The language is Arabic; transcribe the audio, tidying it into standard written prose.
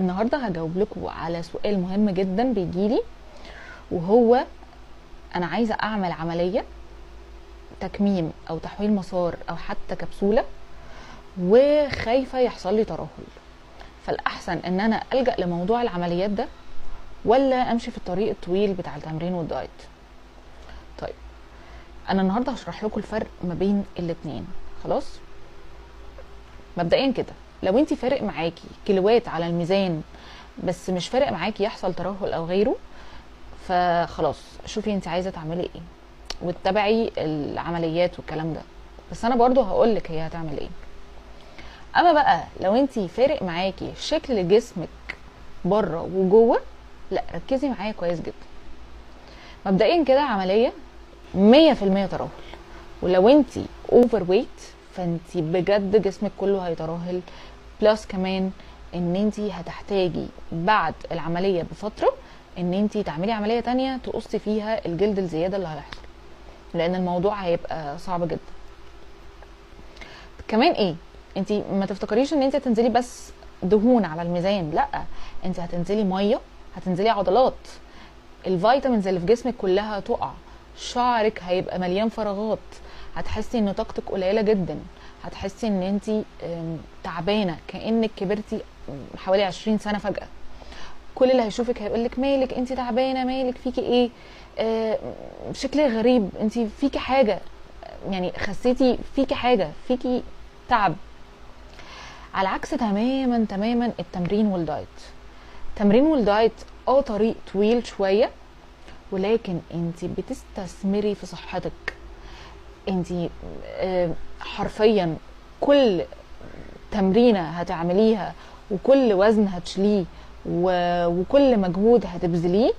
النهارده هجاوب لكم على سؤال مهم جدا بيجيلي، وهو انا عايزه اعمل عمليه تكميم او تحويل مسار او حتى كبسوله، وخايفه يحصل لي ترهل. فالاحسن ان انا الجا لموضوع العمليات ده ولا امشي في الطريق الطويل بتاع التمرين والدايت؟ طيب انا النهارده هشرح لكم الفرق ما بين الاتنين. خلاص، مبدئيا كده، لو انت فارق معاكي كيلوات على الميزان بس مش فارق معاكي يحصل ترهل او غيره، فخلاص شوفي انت عايزه تعملي ايه واتبعي العمليات والكلام ده، بس انا برضو هقولك هي هتعمل ايه. اما بقى لو انت فارق معاكي شكل جسمك بره وجوه، لا ركزي معايا كويس جدا. مبدئيا كده عمليه 100% ترهل، ولو انت اوفر ويت فانت بجد جسمك كله هيترهل، بلس كمان ان انت هتحتاجي بعد العمليه بفتره ان انت تعملي عمليه تانية تقصي فيها الجلد الزياده اللي هيحصل، لان الموضوع هيبقى صعب جدا. كمان ايه، انت ما تفتكريش ان انت هتنزلي بس دهون على الميزان، لا، انت هتنزلي ميه، هتنزلي عضلات، الفيتامينز اللي في جسمك كلها تقع، شعرك هيبقى مليان فراغات، هتحسي ان طاقتك قليله جدا، هتحسي ان انت تعبانه كانك كبرتي حوالي 20 سنه فجاه. كل اللي هيشوفك هيقولك مالك انت تعبانه، مالك فيكي ايه، شكلك غريب، انت فيكي حاجه، يعني خسيتي، فيكي حاجه، فيكي تعب. على عكس تماما التمرين والدايت. التمرين والدايت طريق طويل شويه، ولكن انت بتستثمري في صحتك. انت حرفيا كل تمرينه هتعمليها وكل وزن هتشليه وكل مجهود هتبذليه